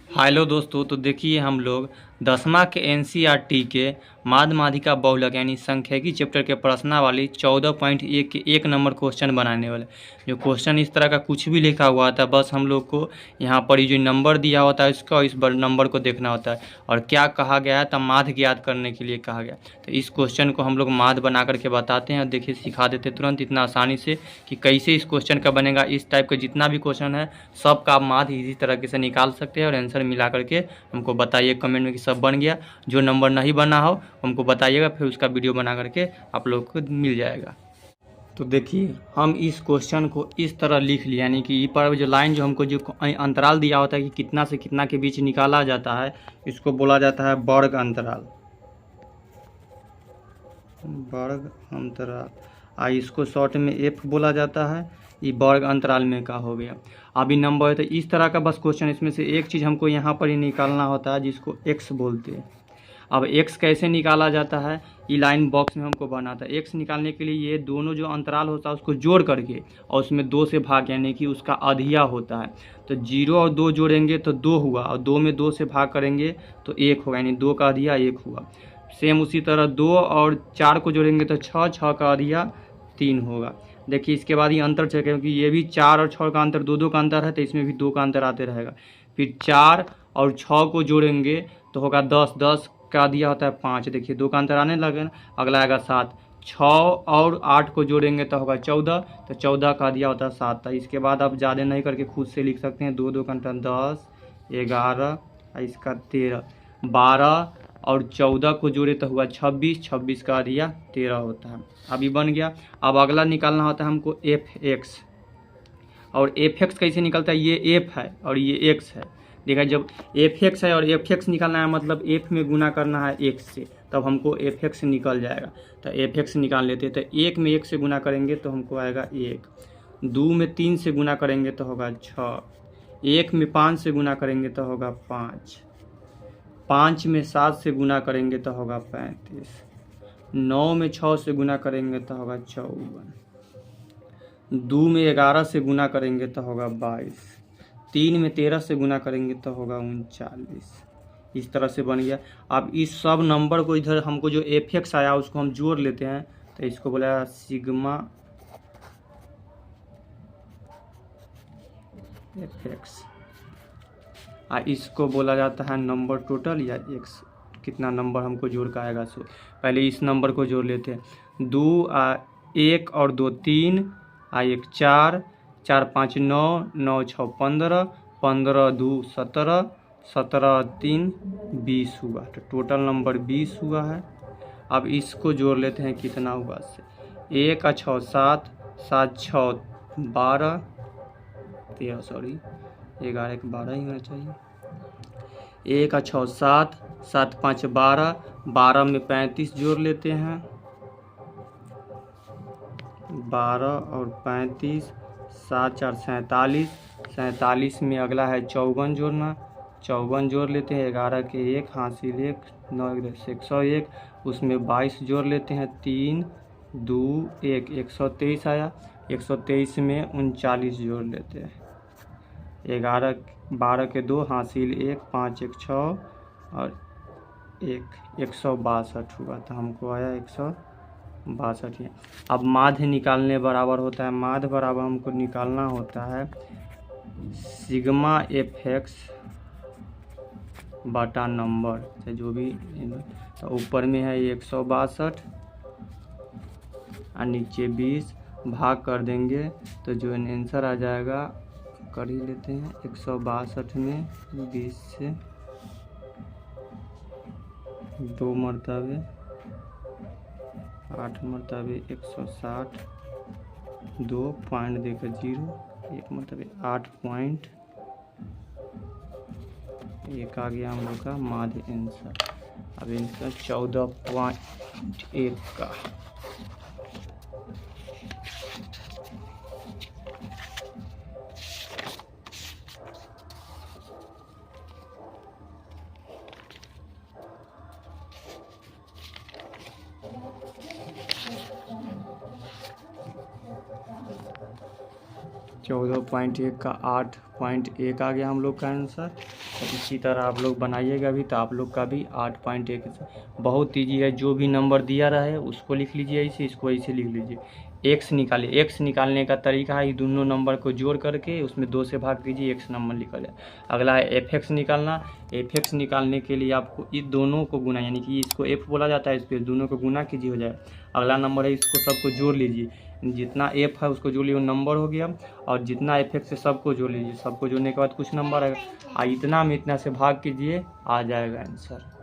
Hello दोस्तों, तो देखिए हम लोग 10वीं के एनसीईआरटी के माध्य माध्यिका बहुलक यानी सांख्यिकी चैप्टर के प्रश्नावली 14.1 के 1 नंबर क्वेश्चन बनाने वाले। जो क्वेश्चन इस तरह का कुछ भी लिखा हुआ था, बस हम लोग को यहाँ पर ये जो नंबर दिया होता है इसका इस नंबर को देखना होता है और क्या कहा गया है, तब माध्य ज्ञात करने के लिए कहा गया। तो इस क्वेश्चन को हम लोग माध्य बना करके बताते हैं और देखिए सिखा देते तुरंत इतना आसानी से कि कैसे इस क्वेश्चन का बनेगा। इस टाइप का जितना भी क्वेश्चन है सबका आप माध्य इसी तरीके से निकाल सकते हैं और आंसर मिला करके हमको बताइए कमेंट में कि सब बन गया। जो नंबर नहीं बना हो हमको बताइएगा, फिर उसका वीडियो बना करके आप लोग को मिल जाएगा। तो देखिए हम इस क्वेश्चन को इस तरह लिख लिया, यानी कि ये पर जो लाइन जो हमको जो अंतराल दिया होता है कि कितना से कितना के बीच निकाला जाता है, इसको बोला जाता है वर्ग अंतराल। वर्ग अंतराल इसको शॉर्ट में एफ बोला जाता है। ये वर्ग अंतराल में का हो गया। अभी नंबर है तो इस तरह का बस क्वेश्चन, इसमें से एक चीज़ हमको यहाँ पर ही निकालना होता है जिसको एक्स बोलते हैं। अब एक्स कैसे निकाला जाता है, ये लाइन बॉक्स में हमको बनाता है। एक्स निकालने के लिए ये दोनों जो अंतराल होता है उसको जोड़ करके और उसमें 2 से भाग, यानी कि उसका अधिया होता है। तो 0 और 2 जोड़ेंगे तो 2 हुआ और 2 में 2 से भाग करेंगे तो 1 होगा, यानी 2 का अधिया 1 हुआ। सेम उसी तरह 2 और 4 को जोड़ेंगे तो 6, 6 का अधिया 3 होगा। देखिए इसके बाद ये अंतर चेक, क्योंकि ये भी 4 और 6 का अंतर 2 का अंतर है, तो इसमें भी 2 का अंतर आते रहेगा। फिर 4 और 6 को जोड़ेंगे तो होगा 10, 10 का दिया होता है 5। देखिए 2 का अंतर आने लगे ना। अगला आएगा 7, 6 और 8 को जोड़ेंगे तो होगा 14, तो 14 का दिया होता है 7। इसके बाद आप ज़्यादा नहीं करके खुद से लिख सकते हैं। 2 2 का अंतर 10, 11 इसका 13, 12 और 14 को जोड़े तो हुआ 26, 26 का दिया 13 होता है। अभी बन गया। अब अगला निकालना होता है हमको एफ एक्स। और एफ एक्स कैसे निकलता है, ये एफ है और ये एक्स है। देखा, जब एफ एक्स है और एफ एक्स निकालना है मतलब एफ में गुना करना है एक्स से, तब हमको एफ एक्स निकल जाएगा। तो एफ एक्स निकाल लेते हैं। तो 1 में 1 से गुना करेंगे तो हमको आएगा 1, 2 में 3 से गुना करेंगे तो होगा 6, 1 में 5 से गुना करेंगे तो होगा 5, 5 में 7 से गुना करेंगे तो होगा 35, 9 में 6 से गुना करेंगे तो होगा 54, 2 में 11 से गुना करेंगे तो होगा 22, 3 में 13 से गुना करेंगे तो होगा 39। इस तरह से बन गया। अब इस सब नंबर को इधर हमको जो एफ एक्स आया उसको हम जोड़ लेते हैं, तो इसको बोला सिग्मा एफ एक्स। इसको बोला जाता है नंबर टोटल या एक्स, कितना नंबर हमको जोड़ का आएगा। सो पहले इस नंबर को जोड़ लेते हैं। 2 1 और 2 3, 1 4, 4 5 9, 9 6 15, 15 2 17, 17 3 20 हुआ। तो टोटल नंबर 20 हुआ है। अब इसको जोड़ लेते हैं, कितना हुआ से 1 6 7, 7 6 12, 13 सॉरी 11 के 12 ही होना चाहिए। 1 6 7, 7 5 12, 12 में 35 जोड़ लेते हैं। 12 और 35, 7 4 47, 47 में अगला है 54 जोड़ना। 54 जोड़ लेते हैं। 11 के 1 हासिल 1, 9 101, उसमें 22 जोड़ लेते हैं। 3 2 1, 123 आया। 123 में 39 जोड़ लेते हैं। 11 12 के 2 हासिल 1, 5 1 6 और 162 हुआ। तो हमको आया 162 है। अब माध्य निकालने बराबर होता है, माध्य बराबर हमको निकालना होता है सिग्मा एफ एक्स बटा नंबर, जो भी। तो ऊपर में है 162 और नीचे 20, भाग कर देंगे तो जो आंसर आ जाएगा कर ही लेते हैं। 162 में 20 से 2 मरतबे 8 मरतबे 160, 2 पॉइंट देकर 0, 1 मरतबे 8 पॉइंट 1 आ गया हम लोग का माध्य आंसर। अब आंसर 14.1 का। 14.1 का 8.1 आ गया हम लोग का आंसर। तो इसी तरह आप लोग बनाइएगा भी तो आप लोग का भी 8.1। बहुत ईजी है, जो भी नंबर दिया रहे उसको लिख लीजिए ऐसे, इसको ऐसे लिख लीजिए। एक्स निकालिए, एक्स निकालने का तरीका है दोनों नंबर को जोड़ करके उसमें 2 से भाग कीजिए, एक्स नंबर निकल जाए। अगला है एफ एक्स निकालना। एफ एक्स निकालने के लिए आपको इस दोनों को गुना, यानी कि इसको एफ बोला जाता है, इस पर दोनों को गुना कीजिए, हो जाए। अगला नंबर है, इसको सबको जोड़ लीजिए, जितना एफ है उसको जोड़ लीजिए, वो नंबर हो गया। और जितना एफ एक्स है सबको जोड़ लीजिए, सबको जोड़ने के बाद कुछ नंबर आएगा, इतना में इतना से भाग कीजिए, आ जाएगा आंसर।